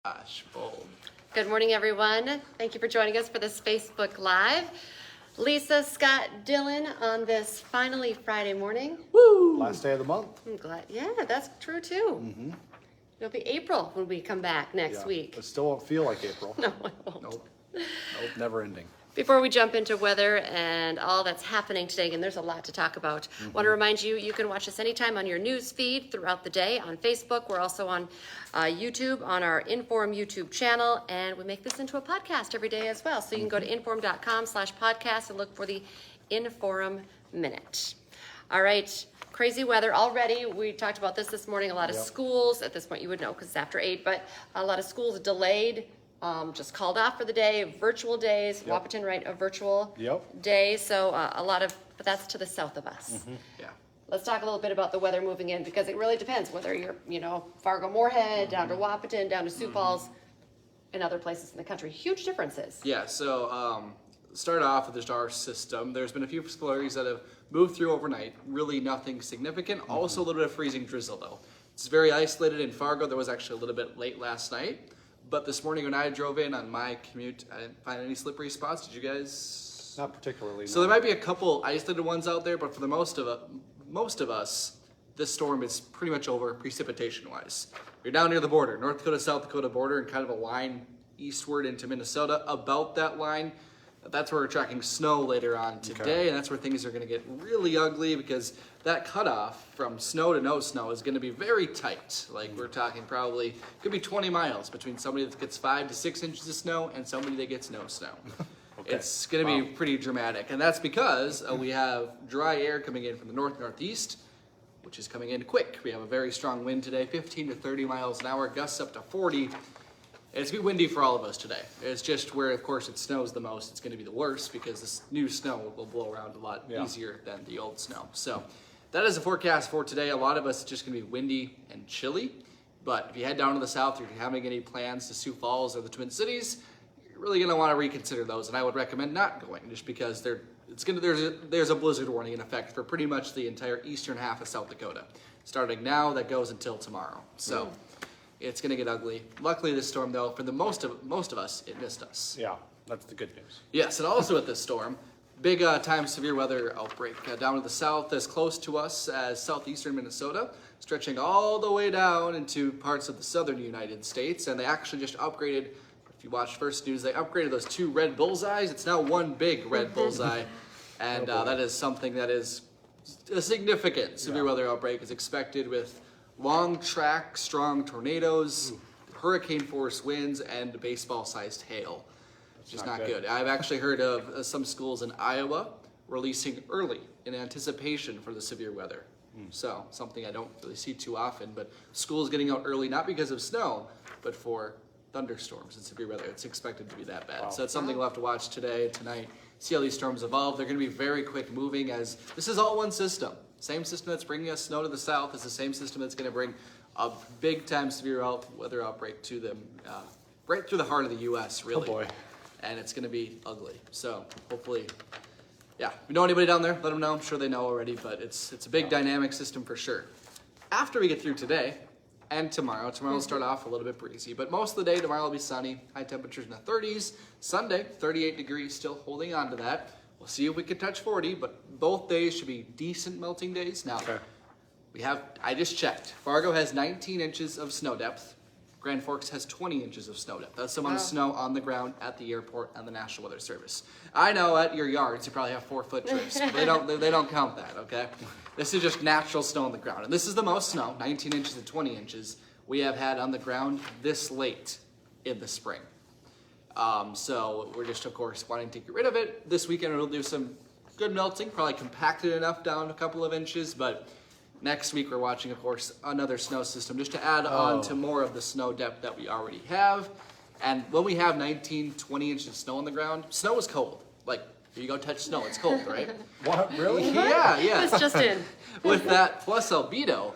Gosh, bold. Good morning, everyone. Thank you for joining us for this Facebook Live. Lisa, Scott, Dylan on this finally Friday morning. Woo! Last day of the month. I'm glad. Yeah, that's true too. Mm-hmm. It'll be April when we come back next week. It still won't feel like April. No, it won't. Nope, never ending. Before we jump into weather and all that's happening today, and there's a lot to talk about, I want to remind you, you can watch us anytime on your news feed throughout the day on Facebook. We're also on YouTube, on our InForum YouTube channel, and we make this into a podcast every day as well. So you can go to inforum.com/podcast and look for the InForum Minute. All right, crazy weather already. We talked about this morning. A lot of schools, at this point you would know because it's after 8, but a lot of schools delayed. Just called off for the day, virtual days, Wahpeton, right, a virtual day, so a lot of, but that's to the south of us. Yeah. Let's talk a little bit about the weather moving in, because it really depends whether you're, Fargo, Moorhead, down to Wahpeton, down to Sioux Falls, and other places in the country. Huge differences. Yeah, so start off with just our system. There's been a few flurries that have moved through overnight. Really nothing significant. Also a little bit of freezing drizzle, though. It's very isolated in Fargo. There was actually a little bit late last night. But this morning when I drove in on my commute, I didn't find any slippery spots. Did you guys? Not particularly. So there might be a couple isolated ones out there, but for the most of us, this storm is pretty much over precipitation-wise. You're down near the border, North Dakota, South Dakota border, and kind of a line eastward into Minnesota. About that line, that's where we're tracking snow later on today, and that's where things are going to get really ugly because that cutoff from snow to no snow is going to be very tight. Like we're talking probably could be 20 miles between somebody that gets 5 to 6 inches of snow and somebody that gets no snow. It's going to be pretty dramatic, and that's because we have dry air coming in from the northeast, which is coming in quick. We have a very strong wind today, 15 to 30 miles an hour, gusts up to 40. It's going to be windy for all of us today. It's just where, of course, it snows the most, it's going to be the worst because this new snow will blow around a lot easier than the old snow. So that is the forecast for today. A lot of us, it's just going to be windy and chilly. But if you head down to the south, or if you're having any plans to Sioux Falls or the Twin Cities, you're really going to want to reconsider those. And I would recommend not going just because there's a blizzard warning in effect for pretty much the entire eastern half of South Dakota. Starting now, that goes until tomorrow. So. It's going to get ugly. Luckily, this storm, though, for the most of us, it missed us. Yeah, that's the good news. Yes, and also with this storm, big time severe weather outbreak down to the south, as close to us as southeastern Minnesota, stretching all the way down into parts of the southern United States. And they actually just upgraded, if you watched First News, they upgraded those 2 red bullseyes. It's now one big red bullseye. And that is something that is a significant severe weather outbreak is expected with long track, strong tornadoes, hurricane force winds, and baseball-sized hail. Just not good. I've actually heard of some schools in Iowa releasing early in anticipation for the severe weather. So something I don't really see too often, but schools getting out early, not because of snow, but for thunderstorms and severe weather. It's expected to be that bad. So it's something we'll have to watch today, tonight, see how these storms evolve. They're going to be very quick moving as this is all one system. Same system that's bringing us snow to the south is the same system that's going to bring a big-time severe weather outbreak to them, right through the heart of the U.S., really. Oh, boy. And it's going to be ugly. So hopefully, if you know anybody down there, let them know. I'm sure they know already, but it's a big dynamic system for sure. After we get through today and tomorrow will start off a little bit breezy, but most of the day tomorrow will be sunny, high temperatures in the 30s. Sunday, 38 degrees, still holding on to that. We'll see if we can touch 40, but both days should be decent melting days. Now, I just checked. Fargo has 19 inches of snow depth. Grand Forks has 20 inches of snow depth. That's the amount of snow on the ground at the airport and the National Weather Service. I know at your yards you probably have 4-foot drifts, but they don't count that, okay? This is just natural snow on the ground. And this is the most snow, 19 inches and 20 inches, we have had on the ground this late in the spring. So we're just, of course, wanting to get rid of it. This weekend it'll do some good melting, probably compacted enough down a couple of inches, but next week we're watching, of course, another snow system just to add on to more of the snow depth that we already have. And when we have 19, 20 inches of snow on the ground, snow is cold. Like, you go touch snow, it's cold, right? What, really? Yeah. It's just in. With that plus albedo,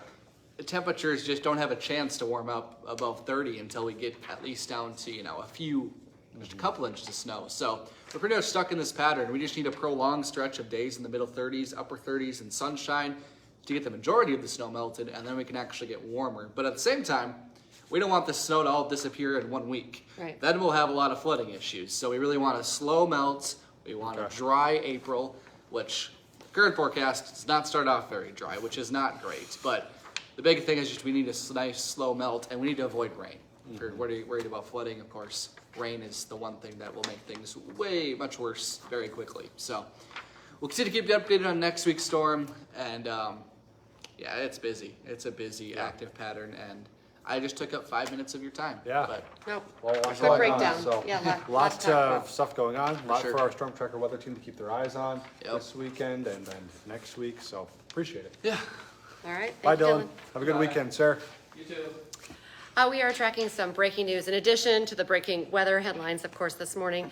the temperatures just don't have a chance to warm up above 30 until we get at least down to, just a couple inches of snow. So we're pretty much stuck in this pattern. We just need a prolonged stretch of days in the middle 30s, upper 30s, and sunshine to get the majority of the snow melted, and then we can actually get warmer. But at the same time, we don't want the snow to all disappear in 1 week. Right. Then we'll have a lot of flooding issues. So we really want a slow melt. We want a dry April, which the current forecast does not start off very dry, which is not great. But the big thing is just we need a nice slow melt, and we need to avoid rain. If you're worried about flooding, of course, rain is the one thing that will make things way much worse very quickly. So we'll continue to keep you updated on next week's storm, and yeah, it's busy. It's a busy, active pattern, and I just took up 5 minutes of your time. Yeah. But Nope. Well, Good breakdown. Yeah, lot lots to talk of about. stuff going on. A lot sure. for our storm tracker weather team to keep their eyes on Yep. this weekend and then next week. So appreciate it. yeah. All right. Bye, Thank you, Dylan. Have a good weekend, sir. You too. We are tracking some breaking news. In addition to the breaking weather headlines, of course, this morning,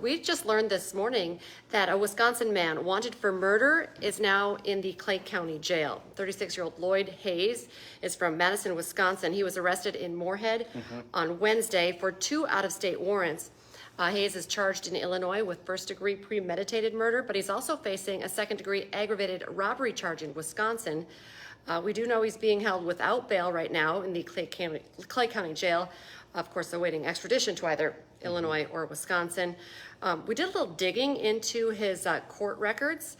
we just learned this morning that a Wisconsin man wanted for murder is now in the Clay County Jail. 36-year-old Lloyd Hayes is from Madison, Wisconsin. He was arrested in Moorhead on Wednesday for 2 out-of-state warrants. Hayes is charged in Illinois with first-degree premeditated murder, but he's also facing a second-degree aggravated robbery charge in Wisconsin. We do know he's being held without bail right now in the Clay County Jail, of course, awaiting extradition to either Illinois or Wisconsin. We did a little digging into his court records.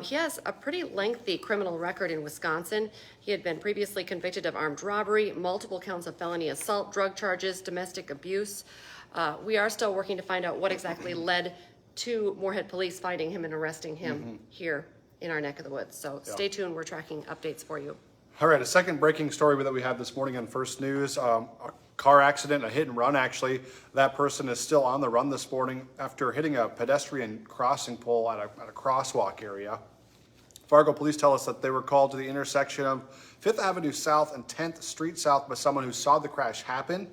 He has a pretty lengthy criminal record in Wisconsin. He had been previously convicted of armed robbery, multiple counts of felony assault, drug charges, domestic abuse. We are still working to find out what exactly led to Moorhead police finding him and arresting him here in our neck of the woods. So stay tuned. We're tracking updates for you. All right, a second breaking story that we had this morning on First News. A car accident, a hit and run actually. That person is still on the run this morning after hitting a pedestrian crossing pole at a crosswalk area. Fargo police tell us that they were called to the intersection of 5th Avenue South and 10th Street South by someone who saw the crash happen.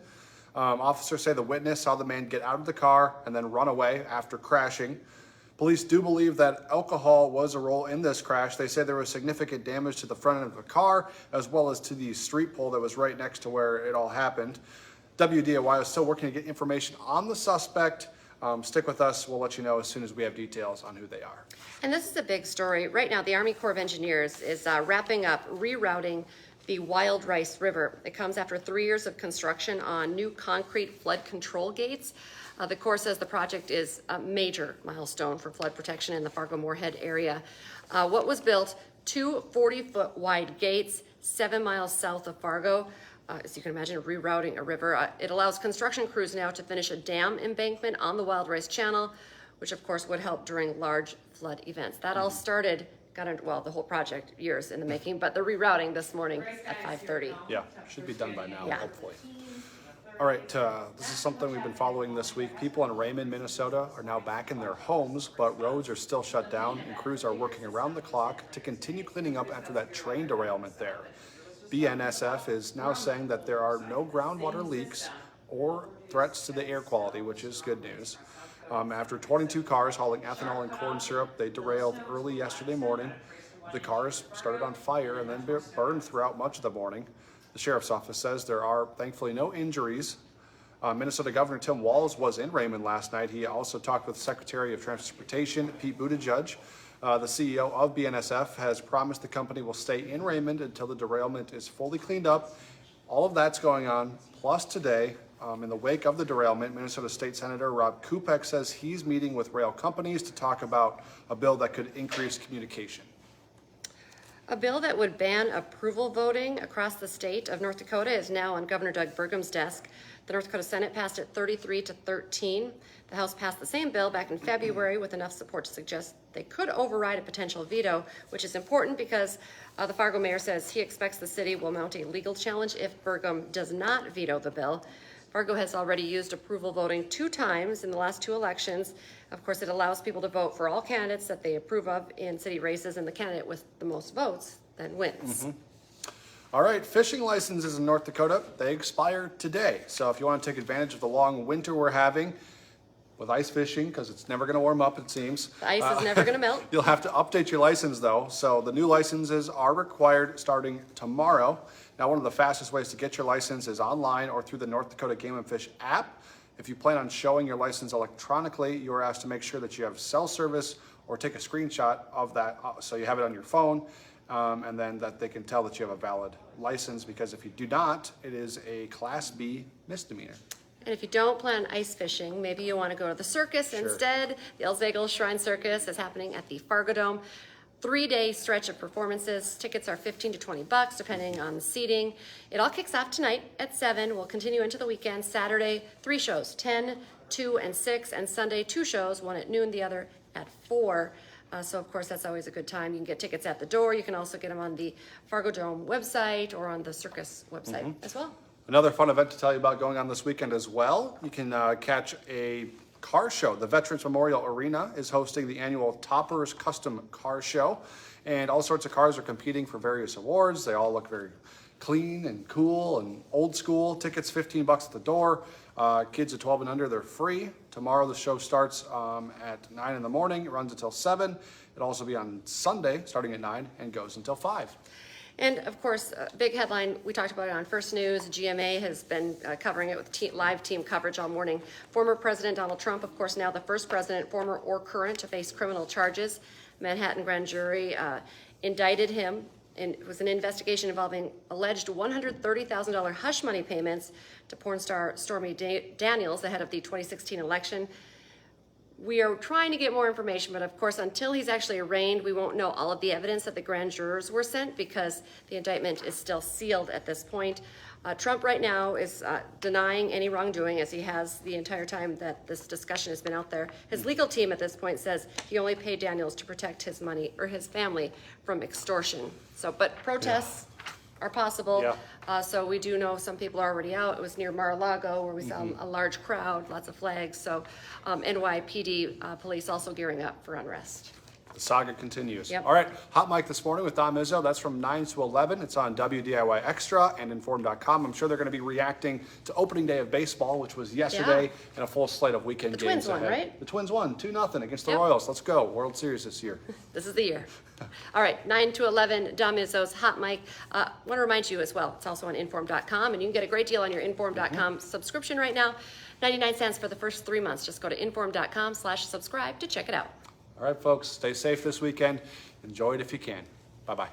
Officers say the witness saw the man get out of the car and then run away after crashing. Police do believe that alcohol was a role in this crash. They say there was significant damage to the front end of the car as well as to the street pole that was right next to where it all happened. WDAY is still working to get information on the suspect. Stick with us. We'll let you know as soon as we have details on who they are. And this is a big story. Right now, the Army Corps of Engineers is wrapping up rerouting the Wild Rice River. It comes after 3 years of construction on new concrete flood control gates. The Corps says the project is a major milestone for flood protection in the Fargo-Moorhead area. What was built, 2 40-foot wide gates, 7 miles south of Fargo. As you can imagine, rerouting a river. It allows construction crews now to finish a dam embankment on the Wild Rice Channel, which of course would help during large flood events. That all started, the whole project, years in the making, but the rerouting this morning at 5:30. Yeah, should be done by now, Yeah. hopefully. All right, this is something we've been following this week. People in Raymond, Minnesota are now back in their homes, but roads are still shut down and crews are working around the clock to continue cleaning up after that train derailment there. BNSF is now saying that there are no groundwater leaks or threats to the air quality, which is good news. After 22 cars hauling ethanol and corn syrup, they derailed early yesterday morning. The cars started on fire and then burned throughout much of the morning. The sheriff's office says there are thankfully no injuries. Minnesota Governor Tim Walz was in Raymond last night. He also talked with Secretary of Transportation Pete Buttigieg. The CEO of BNSF has promised the company will stay in Raymond until the derailment is fully cleaned up. All of that's going on. Plus today, in the wake of the derailment, Minnesota State Senator Rob Kupek says he's meeting with rail companies to talk about a bill that could increase communication. A bill that would ban approval voting across the state of North Dakota is now on Governor Doug Burgum's desk. The North Dakota Senate passed it 33-13. The House passed the same bill back in February with enough support to suggest they could override a potential veto, which is important because the Fargo mayor says he expects the city will mount a legal challenge if Burgum does not veto the bill. Fargo has already used approval voting 2 times in the last 2 elections. Of course, it allows people to vote for all candidates that they approve of in city races, and the candidate with the most votes then wins. All right, fishing licenses in North Dakota, they expire today. So if you want to take advantage of the long winter we're having with ice fishing, because it's never going to warm up, it seems. The ice is never going to melt. You'll have to update your license though. So the new licenses are required starting tomorrow. Now, one of the fastest ways to get your license is online or through the North Dakota Game and Fish app. If you plan on showing your license electronically, you are asked to make sure that you have cell service or take a screenshot of that so you have it on your phone. and then that they can tell that you have a valid license, because if you do not, it is a Class B misdemeanor. And if you don't plan on ice fishing, maybe you want to go to the circus instead. The Zagal Circus is happening at the Fargo Dome. 3-day stretch of performances. Tickets are $15 to $20 depending on the seating. It all kicks off tonight at 7. We'll continue into the weekend. Saturday, 3 shows, 10, 2, and 6. And Sunday, 2 shows, one at noon, the other at 4. So of course, that's always a good time. You can get tickets at the door. You can also get them on the Fargo Dome website or on the circus website as well. Another fun event to tell you about going on this weekend as well. You can catch a car show. The Veterans Memorial Arena is hosting the annual Toppers Custom Car Show, and all sorts of cars are competing for various awards. They all look very clean and cool and old school. Tickets $15 at the door. Kids at 12 and under, they're free. Tomorrow the show starts at 9 in the morning. It runs until 7. It'll also be on Sunday starting at 9 and goes until 5. And of course, big headline, we talked about it on First News. GMA has been covering it with live team coverage all morning. Former President Donald Trump, of course, now the first president, former or current, to face criminal charges. Manhattan grand jury indicted him. And it was an investigation involving alleged $130,000 hush money payments to porn star Stormy Daniels ahead of the 2016 election. We are trying to get more information, but of course, until he's actually arraigned, we won't know all of the evidence that the grand jurors were sent, because the indictment is still sealed at this point. Trump right now is denying any wrongdoing, as he has the entire time that this discussion has been out there. His legal team at this point says he only paid Daniels to protect his money or his family from extortion. So, but protests are possible. So we do know some people are already out. It was near Mar-a-Lago where we saw a large crowd, lots of flags. So NYPD police also gearing up for unrest. The saga continues. Yep. All right, Hot Mic this morning with Dom Izzo. That's from 9 to 11. It's on WDAY Extra and InForum.com. I'm sure they're going to be reacting to opening day of baseball, which was yesterday, and a full slate of weekend games Twins won, ahead. right? The Twins won 2-0 against the Yep. Royals. Let's go. World Series this year. This is the year. All right, 9 to 11, Dom Izzo's Hot Mic. Want to remind you as well, it's also on InForum.com, and you can get a great deal on your InForum.com subscription right now. 99 cents for the first 3 months. Just go to InForum.com/subscribe to check it out. All right, folks, stay safe this weekend. Enjoy it if you can. Bye-bye.